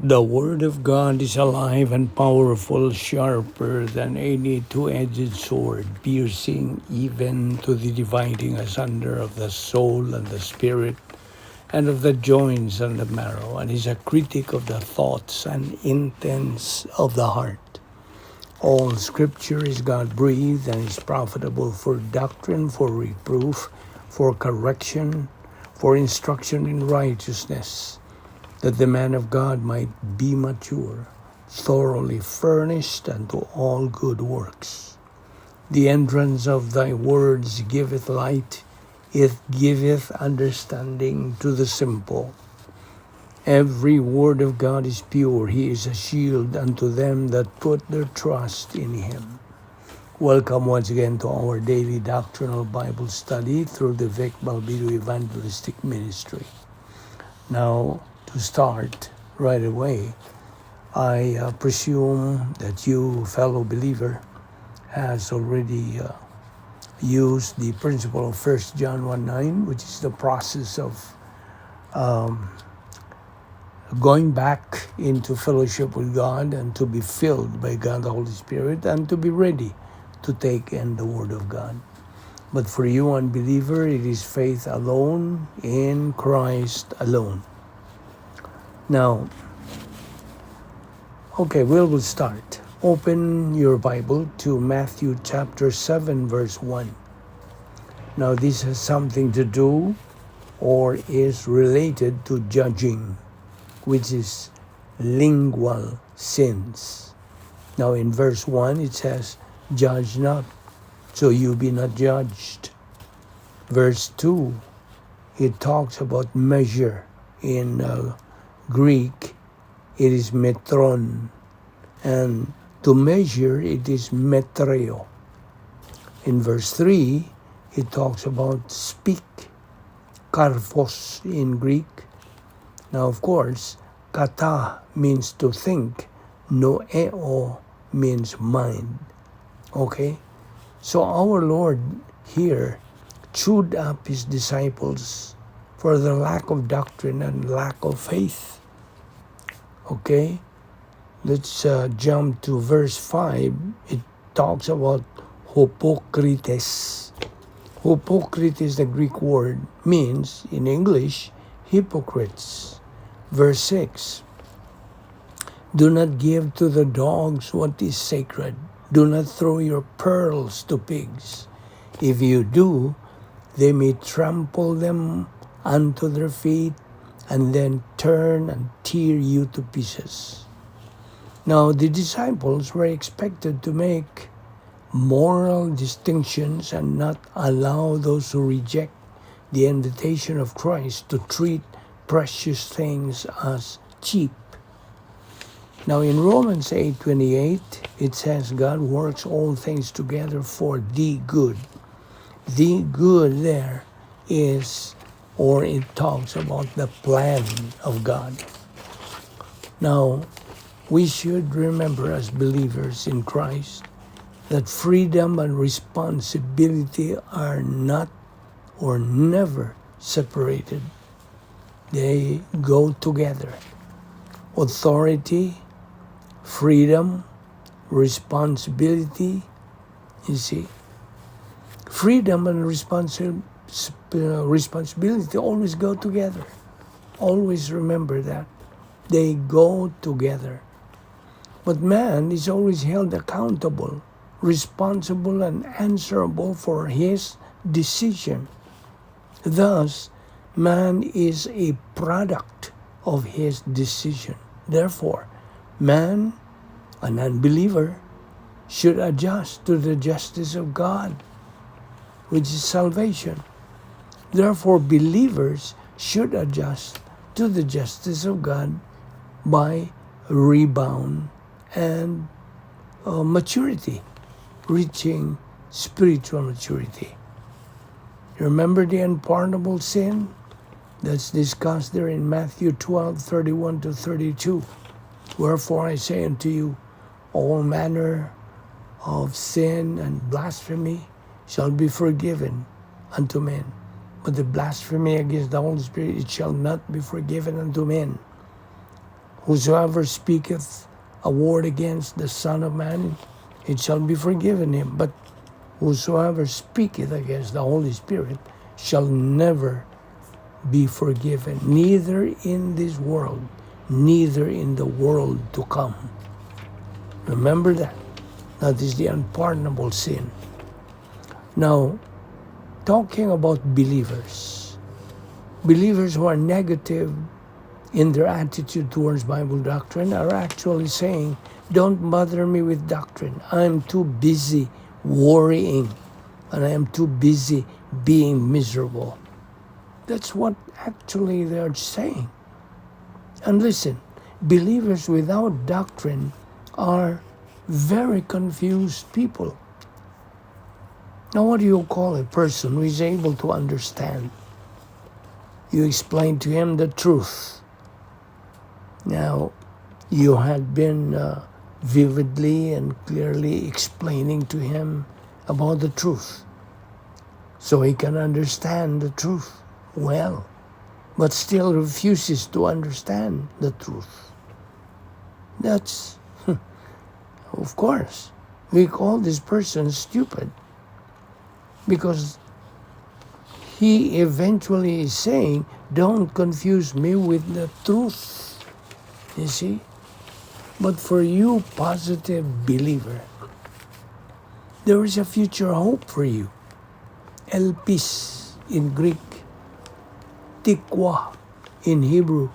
The Word of God is alive and powerful, sharper than any two-edged sword, piercing even to the dividing asunder of the soul and the spirit, and of the joints and the marrow, and is a critic of the thoughts and intents of the heart. All Scripture is God-breathed and is profitable for doctrine, for reproof, for correction, for instruction in righteousness, that the man of God might be mature, thoroughly furnished unto all good works. The entrance of thy words giveth light, it giveth understanding to the simple. Every word of God is pure, he is a shield unto them that put their trust in him. Welcome once again to our daily doctrinal Bible study through the Balbido Evangelistic Ministry. Now, to start right away, I presume that you, fellow believer, has already used the principle of 1 John 1:9, which is the process of going back into fellowship with God and to be filled by God the Holy Spirit and to be ready to take in the Word of God. But for you, unbeliever, it is faith alone in Christ alone. Now, okay, we'll start. Open your Bible to Matthew chapter 7, verse 1. Now, this has something to do or is related to judging, which is lingual sins. Now, in verse 1, it says, "Judge not, so you be not judged." Verse 2, it talks about measure. In Greek, it is metron, and to measure, it is metreo. In verse 3, it talks about speak, karphos in Greek. Now, of course, kata means to think, noeo means mind. Okay? So our Lord here chewed up his disciples for the lack of doctrine and lack of faith. Okay? Let's jump to verse 5. It talks about hypocrites. Hypocrites, the Greek word, means in English, hypocrites. Verse 6. Do not give to the dogs what is sacred. Do not throw your pearls to pigs. If you do, they may trample them unto their feet and then turn and tear you to pieces. Now, the disciples were expected to make moral distinctions and not allow those who reject the invitation of Christ to treat precious things as cheap. Now, in Romans 8:28, it says God works all things together for the good. The good there is, or it talks about the plan of God. Now, we should remember as believers in Christ that freedom and responsibility are not or never separated. They go together. Authority, freedom, responsibility, you see. Freedom and responsibility always go together. Always remember that. They go together. But man is always held accountable, responsible, and answerable for his decision. Thus, man is a product of his decision. Therefore, man, an unbeliever, should adjust to the justice of God, which is salvation. Therefore, believers should adjust to the justice of God by rebound and maturity, reaching spiritual maturity. Remember the unpardonable sin that's discussed there in Matthew 12:31-32. Wherefore I say unto you, all manner of sin and blasphemy shall be forgiven unto men. But the blasphemy against the Holy Spirit, it shall not be forgiven unto men. Whosoever speaketh a word against the Son of Man, it shall be forgiven him. But whosoever speaketh against the Holy Spirit shall never be forgiven, neither in this world, neither in the world to come. Remember that. That is the unpardonable sin. Now, talking about believers who are negative in their attitude towards Bible doctrine are actually saying, don't bother me with doctrine. I'm too busy worrying, and I am too busy being miserable. That's what actually they're saying. And listen, believers without doctrine are very confused people. Now, what do you call a person who is able to understand? You explain to him the truth. Now, you had been vividly and clearly explaining to him about the truth, so he can understand the truth well, but still refuses to understand the truth. That's, of course, we call this person stupid, because he eventually is saying, don't confuse me with the truth, you see? But for you, positive believer, there is a future hope for you. Elpis in Greek, tikwa in Hebrew,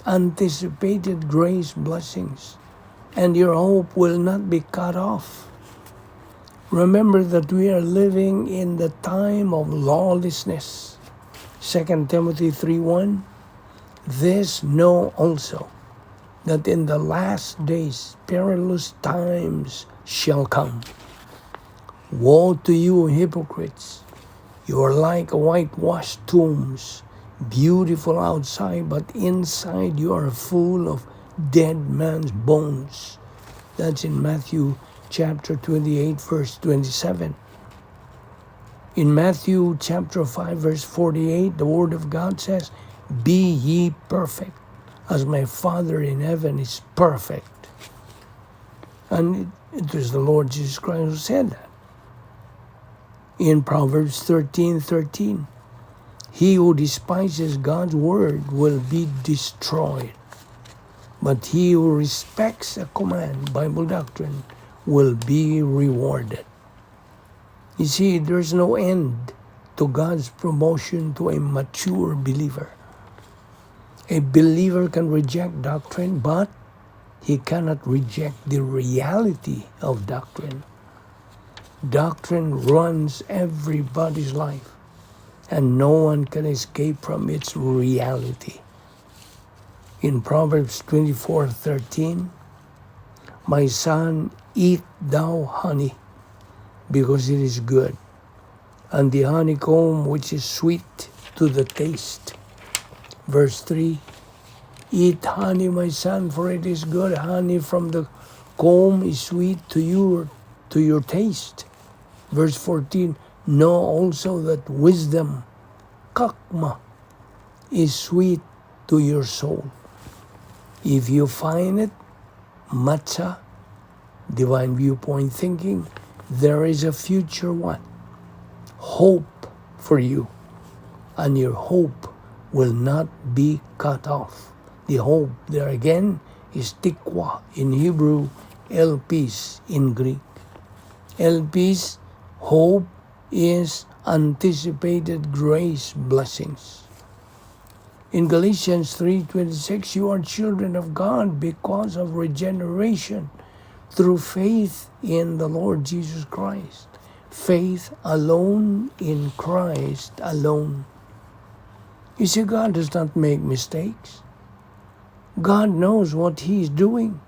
anticipated grace blessings, and your hope will not be cut off. Remember that we are living in the time of lawlessness. 2 Timothy 3:1, this know also, that in the last days perilous times shall come. Woe to you, hypocrites! You are like whitewashed tombs, beautiful outside, but inside you are full of dead man's bones. That's in Matthew chapter 28, verse 27. In Matthew chapter 5, verse 48, the Word of God says, be ye perfect, as my Father in heaven is perfect. And it was the Lord Jesus Christ who said that. In Proverbs 13:13, he who despises God's word will be destroyed, but he who respects a command, Bible doctrine, will be rewarded. You see, there's no end to God's promotion to a mature believer. A believer can reject doctrine, but he cannot reject the reality of doctrine. Doctrine runs everybody's life, and no one can escape from its reality. In Proverbs 24:13, my son, eat thou honey, because it is good, and the honeycomb which is sweet to the taste. Verse 3, eat honey, my son, for it is good. Honey from the comb is sweet to your taste. Verse 14, know also that wisdom, kakma, is sweet to your soul. If you find it, matcha, divine viewpoint thinking, there is a future what? Hope for you. And your hope will not be cut off. The hope there again is tikwa in Hebrew, elpis in Greek. Elpis, hope, is anticipated grace blessings. In Galatians 3:26, you are children of God because of regeneration through faith in the Lord Jesus Christ. Faith alone in Christ alone. You see, God does not make mistakes. God knows what He is doing.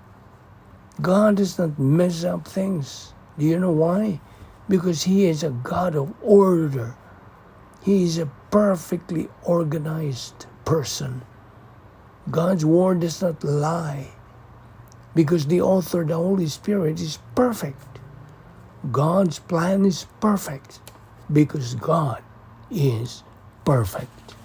God does not mess up things. Do you know why? Because He is a God of order. He is a perfectly organized person. God's word does not lie, because the author, the Holy Spirit, is perfect. God's plan is perfect, because God is perfect.